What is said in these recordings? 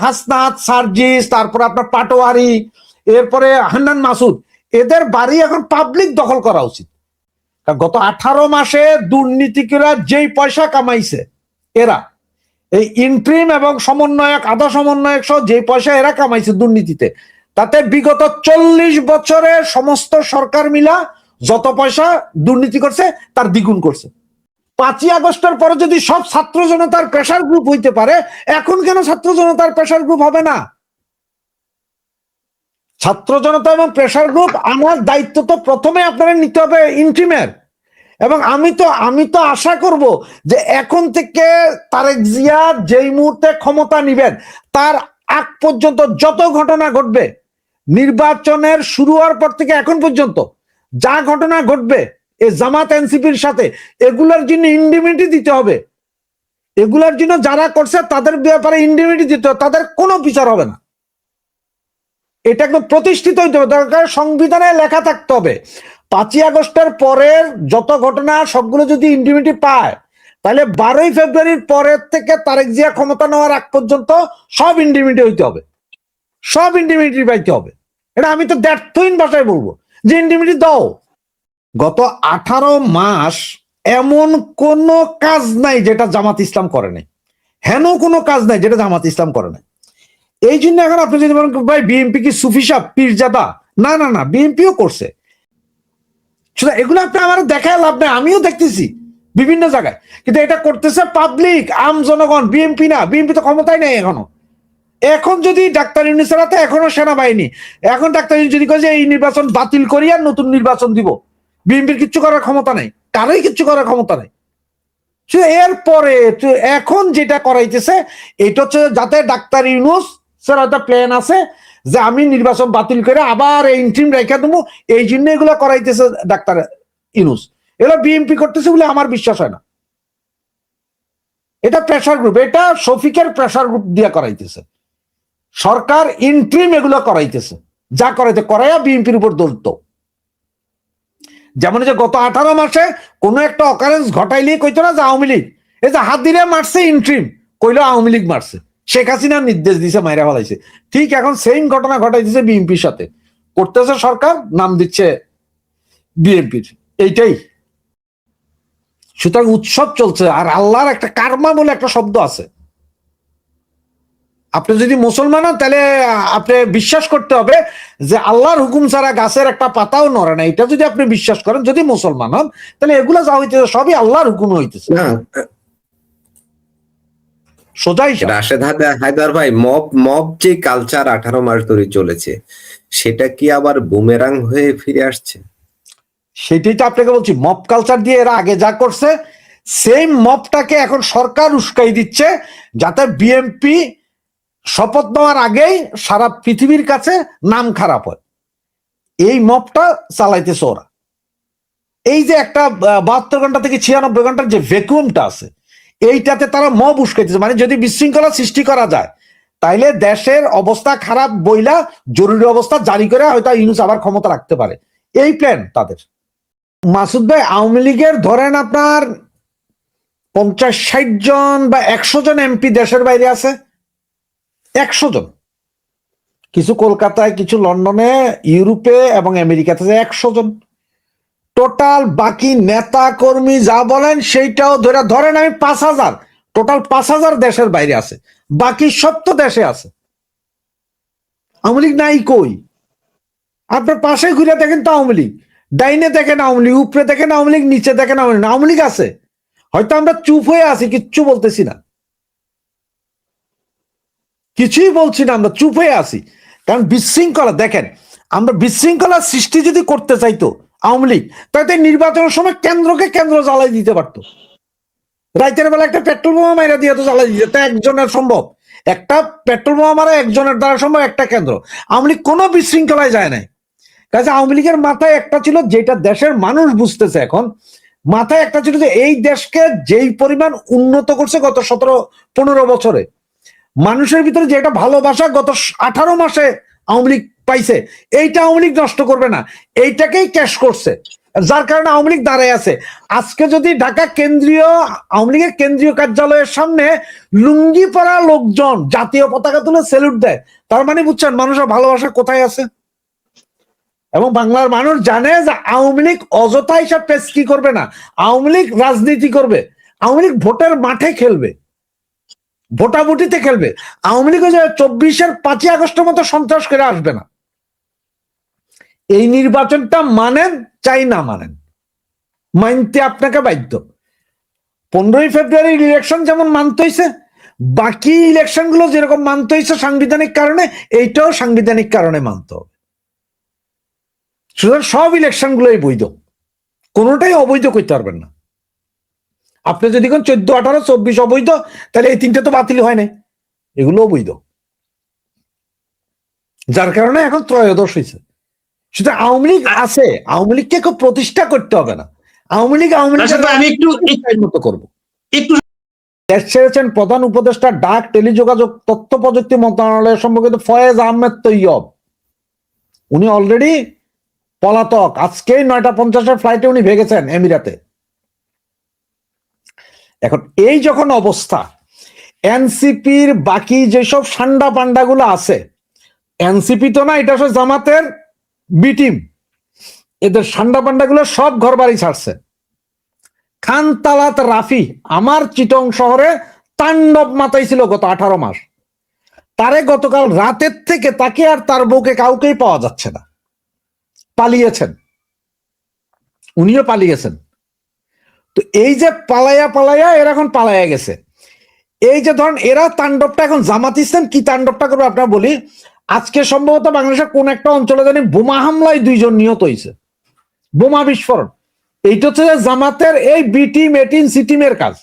হাসনাত, সার্জিস, তারপর আপনার পাটোয়ারি, এরপরে হান্নান মাসুদ, এদের বাড়ি এখন পাবলিক দখল করা উচিত। গত 18 মাসে দুর্নীতিকরা যেই পয়সা কামাইছে এরা, এই ইন্ট্রিম এবং সমন্বয়ক, আধা সমন্বয়ক সহ যে পয়সা এরা কামাইছে দুর্নীতিতে, তাতে বিগত 40 বছরে সমস্ত সরকার মিলা যত পয়সা দুর্নীতি করছে তার দ্বিগুণ করছে। 5ই আগস্টের পরে যদি সব ছাত্র জনতার প্রেসার গ্রুপ হইতে পারে, এখন কেন ছাত্র জনতার প্রেসার গ্রুপ হবে না? ছাত্র জনতা এবং প্রেসার গ্রুপ আমার দায়িত্ব তো প্রথমে আপনারা নিতে হবে ইন্ট্রিমের। এবং আমি তো আশা করব যে এখন থেকে তারেক জিয়া যেই মুহূর্তে ক্ষমতা নিবেন তার আগ পর্যন্ত যত ঘটনা ঘটবে, নির্বাচনের শুরু হওয়ার পর থেকে এখন পর্যন্ত যা ঘটনা ঘটবে এই জামাত এনসিপির সাথে, এগুলোর জন্য ইন্ডিমিনিটি দিতে হবে। এগুলোর জন্য যারা করছে তাদের ব্যাপারে ইন্ডিমিনিটি দিতে হবে, তাদের কোনো বিচার হবে না। এটা একদম প্রতিষ্ঠিত হইতে হবে, দরকার সংবিধানে লেখা থাকতে হবে 5ই আগস্টের পরের যত ঘটনা সবগুলো যদি ইন্ডিমিনিটি পায়, তাহলে 12ই ফেব্রুয়ারির পরের থেকে তারেক জিয়া ক্ষমতা নেওয়ার আগ পর্যন্ত সব ইন্ডিমিনিটি হইতে হবে, সব ইন্ডিমিনিটি পাইতে হবে। এটা আমি তো দ্ব্যর্থহীন ভাষায় বলবো যে ইন্ডিমিনিটি দাও। গত 18 মাস এমন কোন কাজ নাই যেটা জামাত ইসলাম করে নাই, হেন কোনো কাজ নাই যেটা জামাত ইসলাম করে নাই। এই জন্য এখন আপনি যদি বলেন ভাই বিএনপি কি সুফি সাহ পীরজাদা, না না না, বিএনপিও করছে। এগুলো আপনি আমার দেখায় লাভ নাই, আমিও দেখতেছি বিভিন্ন জায়গায়, কিন্তু এটা করতেছে পাবলিক, আম জনগণ, বিএনপি না। বিএনপি তো ক্ষমতায় নেই এখনো। এখন যদি ডাক্তার ইউনূসের হাতে এখনো সেনাবাহিনী, এখন ডাক্তার ইউনূস যদি কয়ে এই নির্বাচন বাতিল করিয়া নতুন নির্বাচন দিব, বিএনপির কিচ্ছু করার ক্ষমতা নাই, কারোই কিচ্ছু করার ক্ষমতা নাই। এরপরে এখন যেটা করাইতেছে এটা হচ্ছে যাতে ডাক্তার ইউনূস স্যার একটা প্ল্যান আছে যে আমি নির্বাচন বাতিল করে আবার ইন্ট্রিম রেখে দেবো, এই জন্য এগুলো করাইতেছে ডাক্তার ইউনূস। এগুলো বিএনপি করতেছে বলে আমার বিশ্বাস হয় না। এটা প্রেসার গ্রুপ, এটা শফিকের প্রেসার গ্রুপ দিয়ে করাইতেছে সরকার। ইন্ট্রিম এগুলো করাইতেছে, যা করাইতে করাইয়া বিএনপির উপর দৌলত। যেমন যে গত 18 মাসে কোন একটা অকারেন্স ঘটাইলেই কইতো না যে আওয়ামী লীগ, এই যে হাত দিলে মারছে ইন্ট্রিম, কইলো আওয়ামী লীগ মারছে, শেখ হাসিনা নির্দেশ দিছে মাইরা ফেলাইছে। ঠিক এখন সেম ঘটনা ঘটাইতেছে বিএনপির সাথে, করতেছে সরকার, নাম দিচ্ছে বিএনপির। এইটাই সুতরাং উৎসব চলছে। আর আল্লাহর একটা কারমা বলে একটা শব্দ আছে, আপনি যদি মুসলমান হন তাহলে আপনি বিশ্বাস করতে হবে যে আল্লাহর হুকুম ছাড়া গাছের একটা পাতাও নড়ে না। এটা যদি আপনি বিশ্বাস করেন, যদি মুসলমান হন, তাহলে এগুলা যা হইতেছে সবই আল্লাহর হুকুম হইতেছে। সোজাই রাশেদ হায়দার ভাই, মব যে কালচার 18 মাস ধরে চলেছে, সেটা কি আবার বুমেরাং হয়ে ফিরে আসছে? সেটাই তো আপনাকে বলছি, মব কালচার দিয়ে এরা আগে যা করছে সেম মবটাকে এখন সরকার উস্কাই দিচ্ছে, যাতে বিএনপি শপথ নেওয়ার আগেই সারা পৃথিবীর কাছে নাম খারাপ হয়। এই মবটা চালাইতেছে ওরা। এই যে একটা 72 ঘন্টা থেকে 96 ঘন্টার যে ভ্যাকুয়ামটা আছে, এইটাতে তারা মব উস্কাইতেছে। মানে যদি বিশৃঙ্খলা সৃষ্টি করা যায়, তাইলে দেশের অবস্থা খারাপ বইলা জরুরি অবস্থা জারি করে হয়তো ইউনূস আবার ক্ষমতা রাখতে পারে, এই প্ল্যান তাদের। মাসুদ ভাই, আওয়ামী লীগের ধরেন আপনার 50-60 জন বা 100 জন এমপি দেশের বাইরে আছে, 100 জন। কিছু কলকাতায়, কিছু লন্ডনে, ইউরোপে এবং আমেরিকাতে 100 জন টোটাল। বাকি নেতা কর্মী যা বলেন সেইটাও ধরেন আমি 5000, টোটাল 5000 দেশের বাইরে আছে, বাকি সব তো দেশে আছে। আওয়ামী লীগ নাই কই? আপনার পাশে ঘুরে দেখেন তো আওয়ামী লীগ, ডাইনে দেখেন আওয়ামী লীগ, উপরে দেখেন আওয়ামী লীগ, নিচে দেখেন আওয়ামী লীগ। আওয়ামী লীগ আছে, হয়তো আমরা চুপ হয়ে আছি, কিচ্ছু বলতেছি না, কিছুই বলছি না, আমরা চুপ হয়ে আছি। কারণ বিশৃঙ্খলা, দেখেন আমরা বিশৃঙ্খলা সৃষ্টি যদি করতে চাইতো আওয়ামী লীগ, তাতে নির্বাচনের সময় কেন্দ্রকে কেন্দ্র জ্বালাই দিতে পারতো। রাইতের বেলা একটা পেট্রোল বোমা মাইরা দিয়ে তো জ্বালাই দিতে, একজনের সম্ভব, একটা পেট্রোল বোমা মারা একজনের দ্বারা সম্ভব, একটা কেন্দ্র। আওয়ামী লীগ কোনো বিশৃঙ্খলায় যায় নাই। কাজে আওয়ামী লীগের মাথায় একটা ছিল, যেটা দেশের মানুষ বুঝতেছে এখন, মাথায় একটা ছিল যে এই দেশকে যেই পরিমাণ উন্নত করছে গত 17-15 বছরে, মানুষের ভিতরে যে একটা ভালোবাসা গত 18 মাসে আওয়ামী লীগ পাইছে, এইটা আওয়ামী লীগ নষ্ট করবে না, এইটাকেই ক্যাশ করছে। যার কারণে আওয়ামী লীগ দাঁড়ায় আছে। আজকে যদি ঢাকা কেন্দ্রীয় আওয়ামী লীগের কেন্দ্রীয় কার্যালয়ের সামনে লুঙ্গি পরা লোকজন জাতীয় পতাকা তুলে স্যালুট দেয়, তার মানে বুঝছেন মানুষের ভালোবাসা কোথায় আছে। এবং বাংলার মানুষ জানে যে আওয়ামী লীগ অযথা হিসাব পেশ কি করবে না, আওয়ামী লীগ রাজনীতি করবে, আওয়ামী লীগ ভোটের মাঠে খেলবে, ভোটাভুটিতে খেলবে। আওয়ামী লীগ 24-এর 5ই আগস্টের মতো সন্ত্রাস করে আসবে না। এই নির্বাচনটা মানেন চাই না মানেন, মানতে আপনাকে বাধ্য। 15ই ফেব্রুয়ারির ইলেকশন যেমন মানতে হয়েছে, বাকি ইলেকশন গুলো যেরকম মানতে হয়েছে সাংবিধানিক কারণে, এইটাও সাংবিধানিক কারণে মানতে হবে। সুতরাং সব ইলেকশন গুলোই বৈধ, কোনোটাই অবৈধ করতে পারবেন না। আপনি যদি কোন 14, 18, 24 অবৈধ, তাহলে এই 3টে তো বাতিল হয় নাই, এগুলো বৈধ। যার কারণে এখন ত্রয়োদশ হয়েছে। সুতরাং আওয়ামী লীগ আছে, আওয়ামী লীগকে খুব প্রতিষ্ঠা করতে হবে না। আওয়ামী লীগ আমি একটু করবো। দেশ ছেড়েছেন প্রধান উপদেষ্টা, ডাক, টেলিযোগাযোগ, তথ্য প্রযুক্তি মন্ত্রণালয়ের সম্পর্কিত ফয়েজ আহমেদ তৈয়ব। উনি অলরেডি পলাতক। আজকেই 9:50-এর ফ্লাইটে উনি ভেগেছেন এমিরাতে। এখন এই যখন অবস্থা, এনসিপির বাকি যেসব সান্ডা পান্ডাগুলো আছে, এনসিপি তো না, এটা জামাতের বি টিম, এদের সান্ডা পান্ডাগুলো সব ঘর বাড়ি ছাড়ছে। খান তালাত রাফি আমার চিটং শহরে তাণ্ডব মাতাইছিল গত 18 মাস। তারে গতকাল রাতের থেকে তাকে আর তার বউকে কাউকেই পাওয়া যাচ্ছে না, পালিয়েছেন, উনিও পালিয়েছেন। তো এই যে পালায়া পালায়া এরা এখন পালায়া গেছে। এই যে ধরেন এরা তাণ্ডবটা এখন জামাত ইসলাম কি তাণ্ডবটা করবে আপনার বলি। আজকে সম্ভবত বাংলাদেশের কোন একটা অঞ্চলে জানি বোমা হামলায় 2 জন নিহত হয়েছে, বোমা বিস্ফোরণ। এইটা হচ্ছে জামাতের এই বি টিম, এ টিম, সি টিমের কাজ।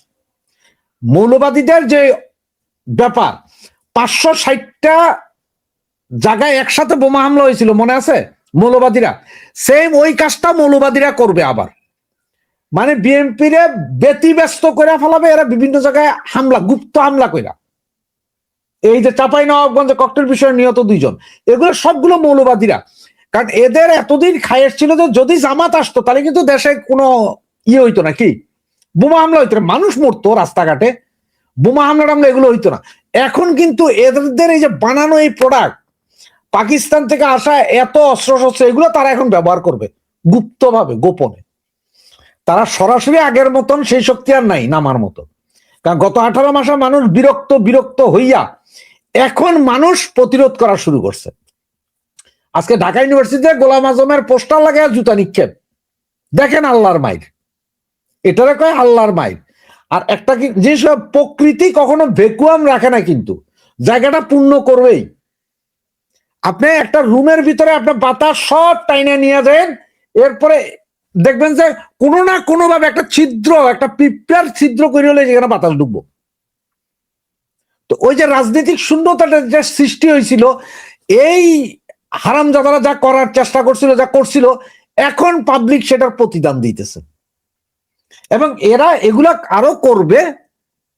মৌলবাদীদের যে ব্যাপার, 560টা জায়গায় একসাথে বোমা হামলা হয়েছিল মনে আছে, মৌলবাদীরা সেম ওই কাজটা মৌলবাদীরা করবে আবার। মানে বিএনপিরে ব্যতিব্যস্ত করে ফেলাবে এরা, বিভিন্ন জায়গায় হামলা, গুপ্ত হামলা কইরা। এই যে চাঁপাইনবাবগঞ্জে ককটেল বিষয়ে নিহত 2 জন, এগুলো সবগুলো মৌলবাদীরা। কারণ এদের এতদিন খায়ের ছিল যে যদি জামাত আসতো তাহলে কিন্তু দেশে কোনো ইয়ে হইতো না, কি বোমা হামলা হইতো না, মানুষ মরতো রাস্তাঘাটে, বোমা হামলা টামলা এগুলো হইতো না। এখন কিন্তু এদের এই যে বানানো এই প্রোডাক্ট, পাকিস্তান থেকে আসা এত অস্ত্রশস্ত্র, এগুলো তারা এখন ব্যবহার করবে গুপ্তভাবে, গোপনে। তারা সরাসরি আগের মতন সেই শক্তি আর নাই নামার মতো। কারণ গত 18 মাসে মানুষ বিরক্ত হইয়া এখন মানুষ প্রতিরোধ করা শুরু করছে। আজকে ঢাকা ইউনিভার্সিটিতে গোলাম আজমের পোস্টার লাগায় জুতা নিক্ষেপ, দেখেন আল্লাহর মাইর, এটারে কয় আল্লাহর মাইর। আর একটা কি যেসব প্রকৃতি কখনো ভ্যাকুয়াম রাখে না, কিন্তু জায়গাটা পূর্ণ করবেই। আপনি একটা রুমের ভিতরে আপনার বাতাস সব টাইনে নিয়ে যান, এরপরে দেখবেন যে কোনো না কোনো ভাবে একটা ছিদ্র, একটা পিঁপড়ার ছিদ্র করে হলে যেখানে বাতাস ঢুকবো। তো ওই যে রাজনৈতিক শূন্যতাটা যে সৃষ্টি হয়েছিল, এই হারামজাদারা যা করার চেষ্টা করছিল, যা করছিল, এখন পাবলিক সেটার প্রতিদান দিতেছে। এবং এরা এগুলা আরো করবে,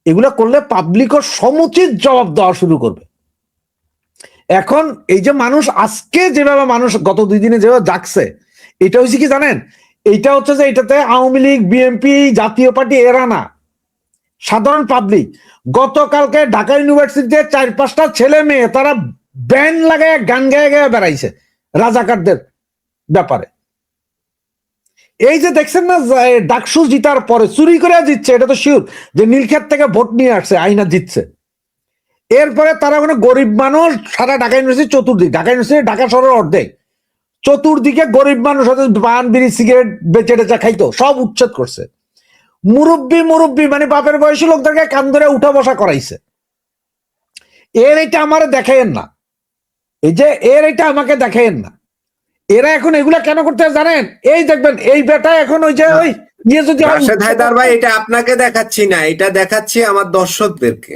এগুলা করলে পাবলিকও সমুচিত জবাব দেওয়া শুরু করবে। এখন এই যে মানুষ আজকে যেভাবে মানুষ গত 2 দিনে যেভাবে জাগছে, এটা হচ্ছে কি জানেন, এইটা হচ্ছে যে এটাতে আওয়ামী লীগ, বিএনপি, জাতীয় পার্টি এরা না, সাধারণ পাবলিক। গতকালকে ঢাকা ইউনিভার্সিটিতে 4-5টা ছেলে মেয়ে তারা ব্যান্ড লাগায় গান গায়ে গায়ে বেড়াইছে রাজাকারদের ব্যাপারে। এই যে দেখছেন না, ডাকসু জিতার পরে চুরি করে জিতছে, এটা তো শিওর যে নীলক্ষেত থেকে ভোট নিয়ে আসছে, আইনা জিতছে। এরপরে তারা ওখানে গরিব মানুষ, সারা ঢাকা ইউনিভার্সিটি চতুর্দিক, ঢাকা ইউনিভার্সিটি ঢাকা শহরের অর্ধেক, চতুর্দিকে গরিব মানুষ হচ্ছে পান বিড়ি সিগারেট বেচে টেচা খাইতো, সব উচ্ছেদ করছে। মুরব্বী মানে বাপের বয়সী লোকদেরকে কান ধরে উঠা বসা করাইছে। এর এটা আমারে দেখাইন না, এই যে এর এটা আমাকে দেখাইন না। এরা এখন এগুলা কেন করতে জানেন, এই দেখবেন এই বেটা এখন ওই যে ওই ইয়ে যদি রাশেদ হায়দার ভাই, এটা আপনাকে দেখাচ্ছি না, এটা দেখাচ্ছি আমার দর্শকদেরকে।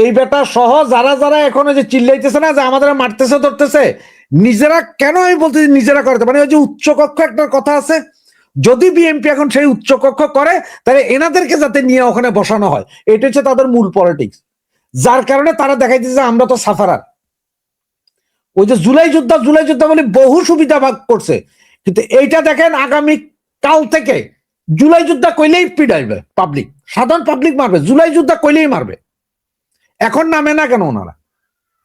এই বেটা সহ যারা যারা এখন ওই যে চিল্লাইতেছে না যে আমাদের মারতেছে ধরতেছে, নিজেরা কেন আমি বলতেছি নিজেরা করতে, মানে ওই যে উচ্চকক্ষ একটা কথা আছে, যদি বিএনপি এখন সেই উচ্চকক্ষ করে তাহলে এনাদেরকে যাতে নিয়ে ওখানে বসানো হয়, এটা হচ্ছে তাদের মূল পলিটিক্স। যার কারণে তারা দেখাইতেছে আমরা তো সাফারার। ওই যে জুলাই যোদ্ধা বলে বহু সুবিধা ভাগ করছে, কিন্তু এইটা দেখেন আগামী কাল থেকে জুলাই যুদ্ধ কইলেই পিডাইবে পাবলিক, সাধারণ পাবলিক মারবে, জুলাই যুদ্ধ কইলেই মারবে। এখন নামে না কেন ওনারা?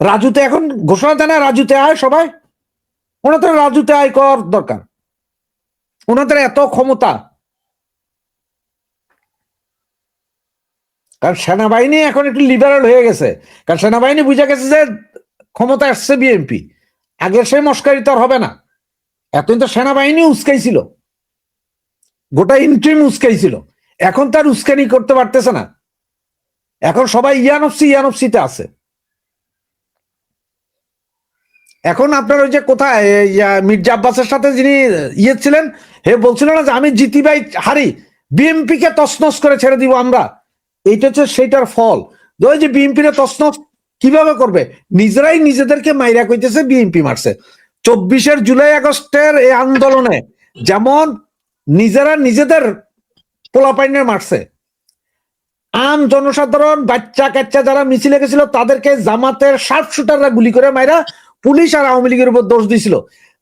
রাজুতে এখন ঘোষণা দেয় না রাজুতে আয় সবাই, ওনাদের রাজুতে আয় কর দরকার, ওনাদের এত ক্ষমতা। কারণ সেনাবাহিনী এখন একটু লিবারেল হয়ে গেছে, কারণ সেনাবাহিনী বুঝে গেছে যে ক্ষমতা আসছে বিএনপি, আগের সেই মস্কারি তো আর হবে না। এতদিন তো সেনাবাহিনী উস্কাইছিল, গোটা ইন্ট্রিম উস্কাইছিল, এখন তার উস্কানি করতে পারতেছে না। এখন সবাই ইয়ানফসিতে আছে। এখন আপনার ওই যে কোথায় মির্জা আব্বাসের সাথে যিনি ছিলেন, হে বলছিল না যে আমি জিতি ভাই হারি, বিএনপি কে তছনছ করে ছেড়ে দিব আমরা। এইটা হচ্ছে সেইটার ফল। ওই যে বিএনপি রে তছনছ কিভাবে করবে, নিজেরাই নিজেদেরকে মাইরা কইতেছে বিএনপি মারছে। 24 জুলাই আগস্টের এই আন্দোলনে যেমন নিজেরা নিজেদের পোলাপাইনে মারছে, আম জনসাধারণ বাচ্চা কাচ্চা যারা মিছিলে গেছিল তাদেরকে জামাতের শার্প শুটাররা গুলি করে মাইরা পুলিশ আর আওয়ামী লীগের উপর দোষ দিছিল।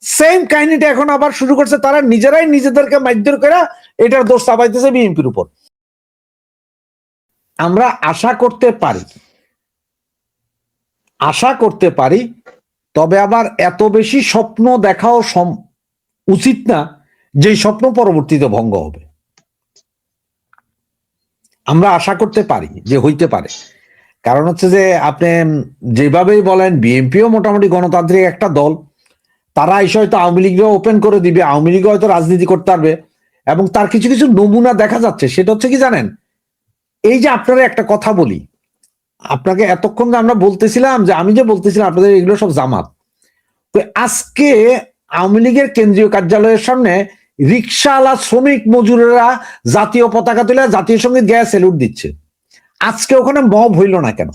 সেম কাহিনীটা এখন আবার শুরু করছে, তারা নিজেরাই নিজেদেরকে মারধর করে এটার দোষ চাপাইতেছে বিএনপির উপর। আমরা আশা করতে পারি, তবে আবার এত বেশি স্বপ্ন দেখাও উচিত না যে স্বপ্ন পরবর্তীতে ভঙ্গ হবে। আমরা আশা করতে পারি যে হইতে পারে, কারণ হচ্ছে যে আপনি যেভাবেই বলেন বিএনপিও মোটামুটি গণতান্ত্রিক একটা দল, তারা এসে হয়তো আওয়ামী লীগও ওপেন করে দিবে, আওয়ামী লীগ হয়তো রাজনীতি করতে পারবে, এবং তার কিছু কিছু নমুনা দেখা যাচ্ছে। সেটা হচ্ছে কি জানেন, এই যে আপনারা একটা কথা বলি, আপনাকে এতক্ষণ আমরা বলতেছিলাম যে আমি যে বলতেছিলাম আপনাদের এগুলো সব জামাত, তো আজকে আওয়ামী লীগের কেন্দ্রীয় কার্যালয়ের সামনে রিক্সাওয়ালা শ্রমিক মজুরেরা জাতীয় পতাকা তুলে জাতীয় সঙ্গীত গায়ে স্যালুট দিচ্ছে। আজকে ওখানে মব হইল না কেন?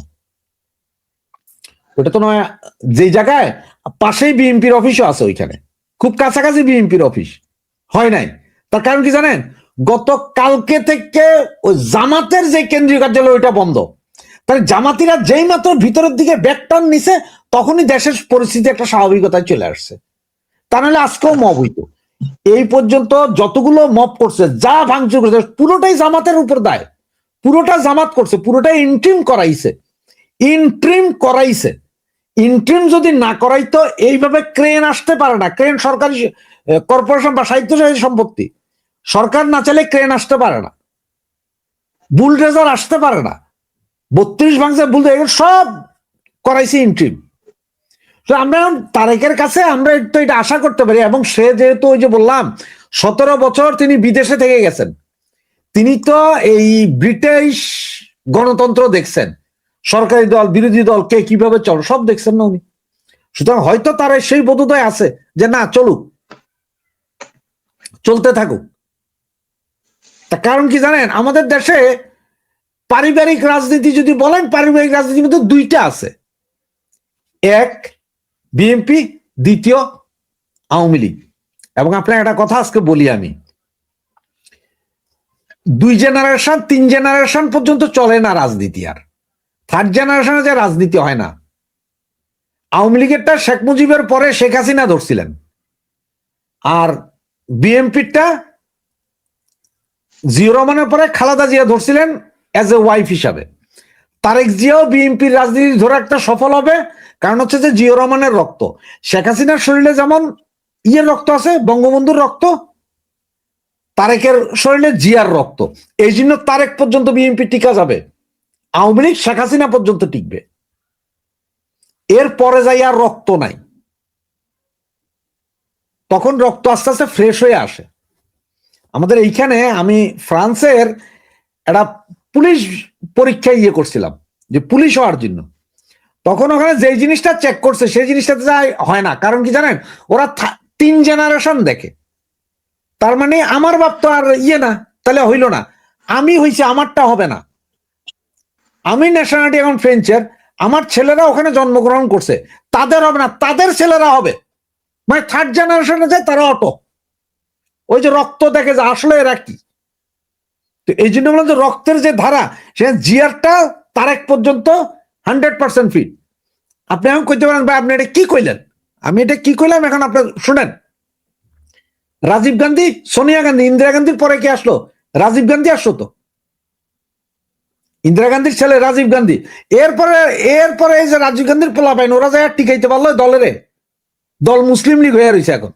ওটা তো নয়, যে জায়গায় পাশেই বিএনপির অফিসও আছে, ওইখানে খুব কাছাকাছি বিএনপির অফিস, হয় নাই। তার কারণ কি জানেন, গতকালকে থেকে ওই জামাতের যে কেন্দ্রীয় কার্যালয় ওইটা বন্ধ। তাহলে জামাতিরা যেই মাত্র ভিতরের দিকে ব্যাকটার্ন নিছে তখনই দেশের পরিস্থিতি একটা স্বাভাবিকতায় চলে আসছে। তা নাহলে আজকেও মব হইতো। এই পর্যন্ত যতগুলো মব করছে, যা ভাঙচুর করছে, পুরোটাই জামাতের উপর দায়, পুরোটা জামাত করছে, পুরোটাই ইন্ট্রিম করাইছে। ইন্ট্রিম যদি না করাইতো এইভাবে ক্রেন আসতে পারে না। ক্রেন সরকারি কর্পোরেশন বা স্বায়ত্তশাসী সম্পত্তি, সরকার না চাইলে ক্রেন আসতে পারে না, বুলডোজার আসতে পারে না। 32 ভাঙছে বুলডোজার, সব করাইছে ইন্ট্রিম। তো আমরা তারেকের কাছে আমরা তো এটা আশা করতে পারি, এবং সে যেহেতু ওই যে বললাম 17 বছর তিনি বিদেশে থেকে গেছেন, তিনি তো এই ব্রিটিশ গণতন্ত্র দেখছেন, সরকারি দল বিরোধী দল কে কিভাবে চল সব দেখছেন না উনি। সুতরাং হয়তো তার সেই বোধোদয় আছে যে না চলুক, চলতে থাকুক। তার কারণ কি জানেন, আমাদের দেশে পারিবারিক রাজনীতি যদি বলেন, পারিবারিক রাজনীতির মধ্যে দুইটা আছে, এক বিএনপি, দ্বিতীয় আওয়ামী লীগ। এবং আপনার একটা কথা আজকে বলি, আমি 2 জেনারেশন 3 জেনারেশন পর্যন্ত চলে না রাজনীতি, আর 3rd জেনারেশনে যে রাজনীতি হয় না। আওয়ামী লীগেরটা শেখ মুজিবের পরে শেখ হাসিনা ধরছিলেন, আর বিএনপিটা জিয়া রহমানের পরে খালেদা জিয়া ধরছিলেন এজ এ ওয়াইফ হিসাবে। তারেক জিয়াও বিএনপির রাজনীতি ধরে একটা সফল হবে, কারণ হচ্ছে যে জিয়া রহমানের রক্ত, শেখ হাসিনার শরীরে যেমন রক্ত আছে, বঙ্গবন্ধুর রক্ত, তারেকের শরীরে জিয়ার রক্ত। এই জন্য তারেক পর্যন্ত বিএনপি টিকা যাবে, আওয়ামী লীগ শেখ হাসিনা পর্যন্ত টিকবে, এর পরে যাই আর রক্ত নাই। তখন রক্ত আস্তে আস্তে ফ্রেশ হয়ে আসে। আমাদের এইখানে আমি ফ্রান্সের একটা পুলিশ পরীক্ষা করছিলাম, যে পুলিশ হওয়ার জন্য। তখন ওখানে যে জিনিসটা চেক করছে সেই জিনিসটাতে হয় না। কারণ কি জানেন, ওরা 3 জেনারেশন দেখে। তার মানে আমার বাপ তো আর না, তাহলে হইল না, আমি হইছে আমারটা হবে না। আমি ন্যাশনালিটি এখন ফ্রেঞ্চের, আমার ছেলেরা ওখানে জন্মগ্রহণ করছে, তাদের হবে না, তাদের ছেলেরা হবে। মানে 3rd জেনারেশনে যায় তারা অটো, ওই যে রক্ত দেখে যে আসলে এরা কি। তো এই জন্য বললাম যে রক্তের যে ধারা, সে জিয়ারটা তারেক পর্যন্ত 100% ফিট। আপনি এখন কইতে পারেন ভাই আপনি এটা কি কইলেন, আমি এটা কি কইলাম, এখন আপনি শুনেন। রাজীব গান্ধী, সোনিয়া গান্ধী, ইন্দিরা গান্ধীর পরে কে আসলো? রাজীব গান্ধী আসলো তো, ইন্দিরা গান্ধীর ছেলে রাজীব গান্ধী। এরপরে এরপরে এই যে রাজীব গান্ধীর পোলাপাইন, ওরা যায় টিকাইতে পারলো দলের, দল মুসলিম লীগ হয়ে রয়েছে এখন।